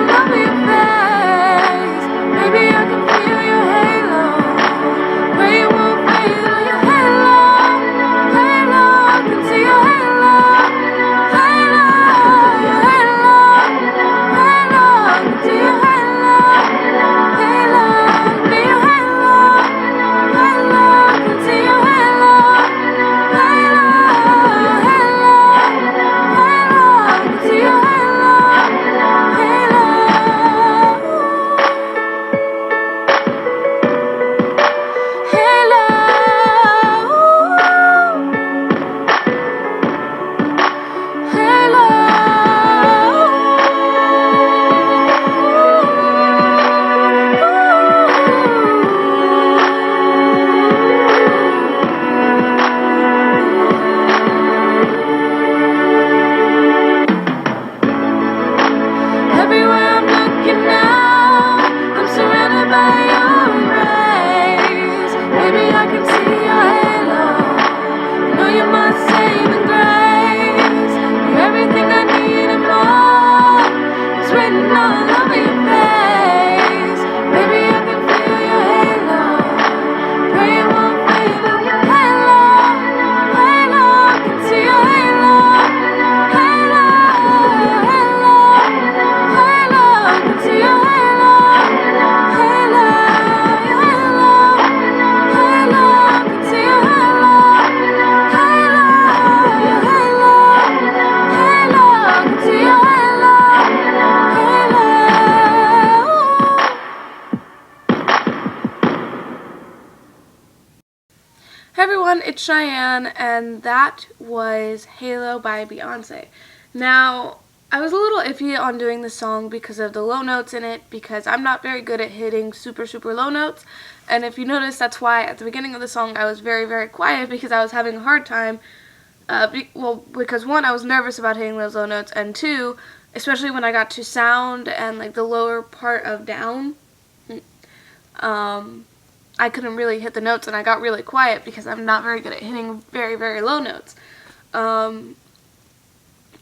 love your face. Maybe I can feel your halo. Pray it won't fade on your halo. Halo, I can see your halo. Halo, halo, halo, I can see your halo. Halo, be your halo. Halo, I can see your halo. Halo, halo, halo, I can see your halo. Halo. Everywhere I'm looking now, I'm surrounded by your embrace. Maybe I can see your halo. I know you're my saving grace. You're everything I need and more. It's written all over your face. Maybe I can feel your halo. Pray it won't fade on your halo. Halo, I can see your halo. Halo, halo, halo, I can see your halo. Halo, your halo. Halo, I can see your halo. Halo, halo, halo, I can see your halo. Halo. Hey everyone, it's Cheyenne, and that was Halo by Beyoncé. Now, I was a little iffy on doing this song because of the low notes in it, because I'm not very good at hitting super low notes, and if you notice, that's why at the beginning of the song I was very quiet, because I was having a hard time, because one, I was nervous about hitting those low notes, and two, especially when I got to sound and like the lower part of down, I couldn't really hit the notes, and I got really quiet because I'm not very good at hitting very low notes.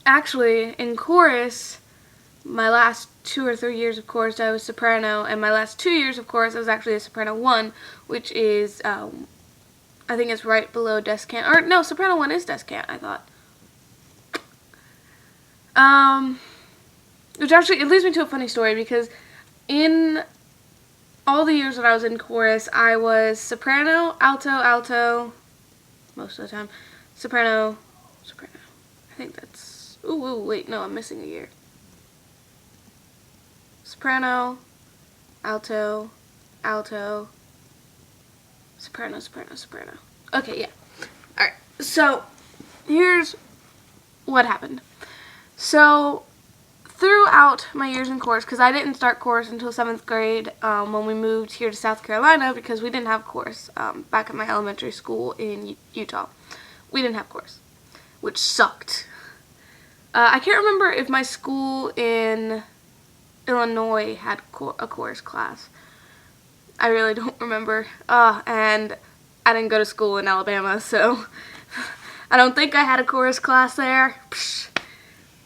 Actually, in chorus, my last 2 or 3 years of chorus I was soprano, and my last 2 years of chorus I was actually a soprano 1, which is, I think it's right below descant, or no, soprano 1 is descant, I thought. Which actually, it leads me to a funny story, because in all the years that I was in chorus, I was soprano, alto, most of the time, soprano, I think that's, ooh, wait, no, I'm missing a year. Soprano, alto, soprano. Okay, yeah. Alright, so here's what happened. So throughout my years in chorus, because I didn't start chorus until 7th grade when we moved here to South Carolina, because we didn't have chorus back at my elementary school in Utah. We didn't have chorus, which sucked. I can't remember if my school in Illinois had a chorus class. I really don't remember. And I didn't go to school in Alabama, so I don't think I had a chorus class there. Psh.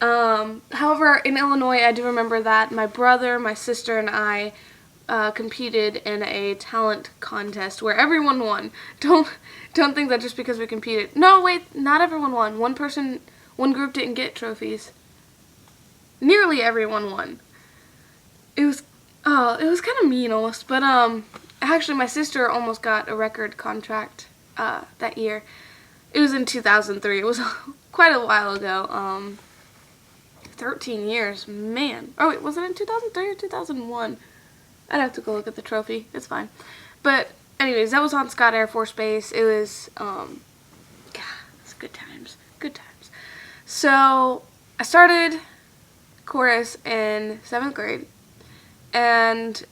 However, in Illinois, I do remember that my brother, my sister, and I competed in a talent contest where everyone won. Don't think that just because we competed. No, wait, not everyone won. One group didn't get trophies. Nearly everyone won. It was kind of mean almost, but actually my sister almost got a record contract that year. It was in 2003. It was quite a while ago. 13 years, man. Oh wait, was it in 2003 or 2001? I'd have to go look at the trophy. It's fine. But anyways, that was on Scott Air Force Base. It was, it's good times. So I started chorus in 7th grade, and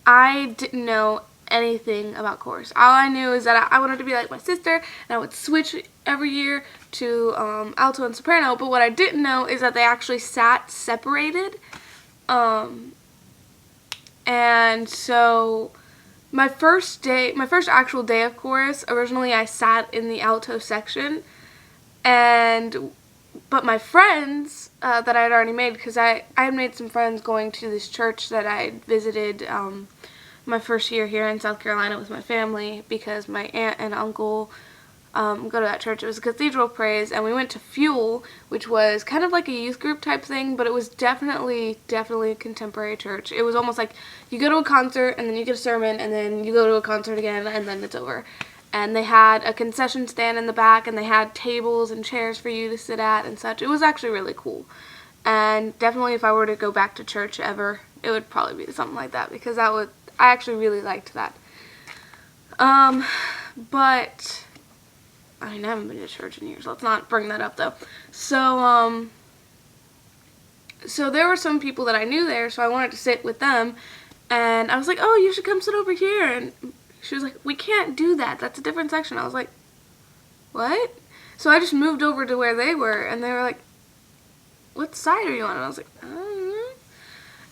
I didn't know anything about chorus. All I knew is that I wanted to be like my sister, and I would switch every year to alto and soprano, but what I didn't know is that they actually sat separated. And so my first actual day of chorus, originally I sat in the alto section, and but my friends that I had already made, because I had made some friends going to this church that I visited my first year here in South Carolina with my family, because my aunt and uncle go to that church. It was a cathedral praise, and we went to Fuel, which was kind of like a youth group type thing, but it was definitely a contemporary church. It was almost like you go to a concert, and then you get a sermon, and then you go to a concert again, and then it's over. And they had a concession stand in the back, and they had tables and chairs for you to sit at and such. It was actually really cool. And definitely if I were to go back to church ever, it would probably be something like that, because I actually really liked that. But I haven't been to church in years. Let's not bring that up, though. So there were some people that I knew there, so I wanted to sit with them. And I was like, oh, you should come sit over here. And she was like, we can't do that. That's a different section. I was like, what? So I just moved over to where they were, and they were like, what side are you on? And I was like, I don't know.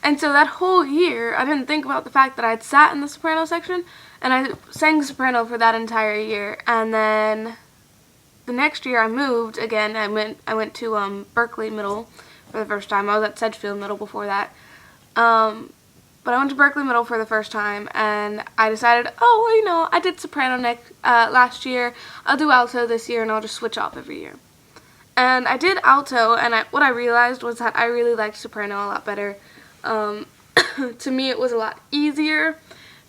And so that whole year, I didn't think about the fact that I'd sat in the soprano section, and I sang soprano for that entire year. And then the next year I moved again. I went to Berkeley Middle for the first time. I was at Sedgefield Middle before that. But I went to Berkeley Middle for the first time, and I decided, oh, well, you know, I did soprano last year. I'll do alto this year, and I'll just switch off every year. And I did alto, and what I realized was that I really liked soprano a lot better. To me, it was a lot easier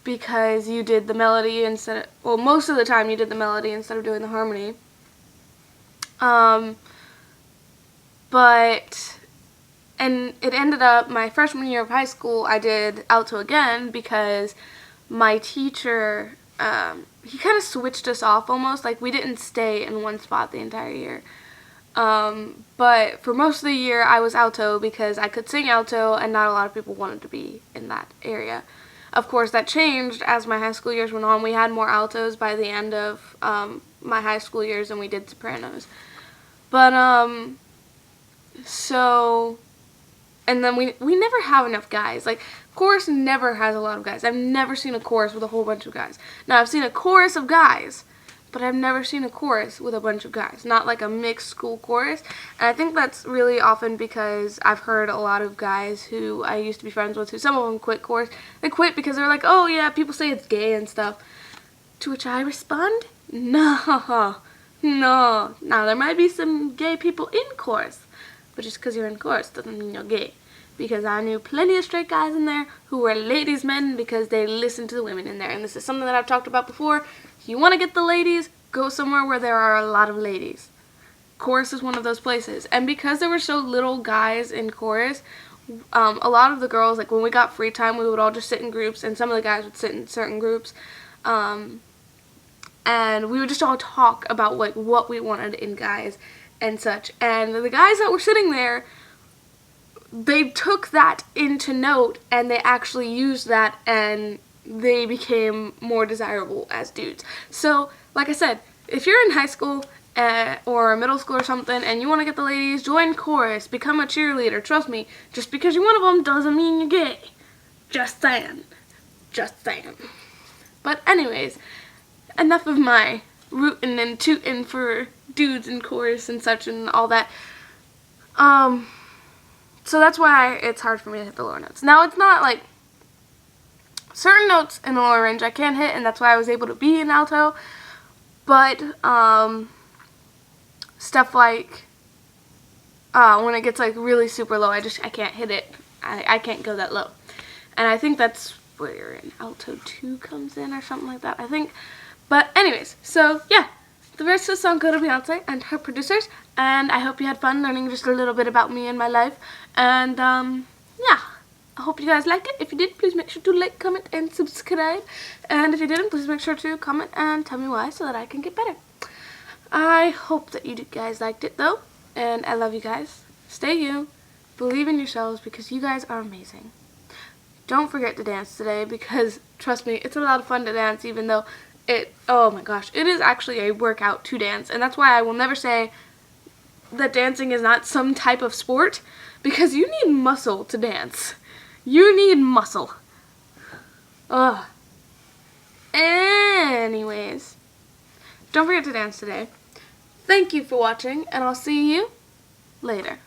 because you did the melody instead of, well, most of the time you did the melody instead of doing the harmony. And it ended up, my freshman year of high school, I did alto again because my teacher, he kind of switched us off almost. Like, we didn't stay in one spot the entire year. But for most of the year, I was alto because I could sing alto, and not a lot of people wanted to be in that area. Of course, that changed as my high school years went on. We had more altos by the end of my high school years than we did sopranos. But, and then we never have enough guys. Like, chorus never has a lot of guys. I've never seen a chorus with a whole bunch of guys. Now, I've seen a chorus of guys, but I've never seen a chorus with a bunch of guys. Not like a mixed school chorus. And I think that's really often because I've heard a lot of guys who I used to be friends with, who some of them quit chorus. They quit because they're like, oh yeah, people say it's gay and stuff. To which I respond, no. Now, there might be some gay people in chorus, but just because you're in chorus doesn't mean you're gay. Because I knew plenty of straight guys in there who were ladies' men because they listened to the women in there. And this is something that I've talked about before. If you want to get the ladies, go somewhere where there are a lot of ladies. Chorus is one of those places. And because there were so little guys in chorus, a lot of the girls, like when we got free time, we would all just sit in groups, and some of the guys would sit in certain groups. And we would just all talk about like what we wanted in guys and such. And the guys that were sitting there, they took that into note, and they actually used that, and they became more desirable as dudes. So, like I said, if you're in high school or middle school or something, and you want to get the ladies, join chorus, become a cheerleader. Trust me, just because you're one of them doesn't mean you're gay. Just saying. Just saying. But anyways, enough of my rootin' and tootin' for dudes in chorus and such and all that. So that's why it's hard for me to hit the lower notes. Now, it's not like certain notes in the lower range I can hit, and that's why I was able to be in alto. But stuff like when it gets like really super low, I can't hit it. I can't go that low. And I think that's where an alto 2 comes in or something like that, I think. But anyways, so yeah, the rest of the song go to Beyoncé and her producers, and I hope you had fun learning just a little bit about me and my life. And yeah, I hope you guys liked it. If you did, please make sure to like, comment, and subscribe. And if you didn't, please make sure to comment and tell me why so that I can get better. I hope that you guys liked it though, and I love you guys. Stay you. Believe in yourselves because you guys are amazing. Don't forget to dance today because, trust me, it's a lot of fun to dance even though oh my gosh, it is actually a workout to dance. And that's why I will never say that dancing is not some type of sport, because you need muscle to dance. You need muscle. Ugh. Anyways, don't forget to dance today. Thank you for watching, and I'll see you later.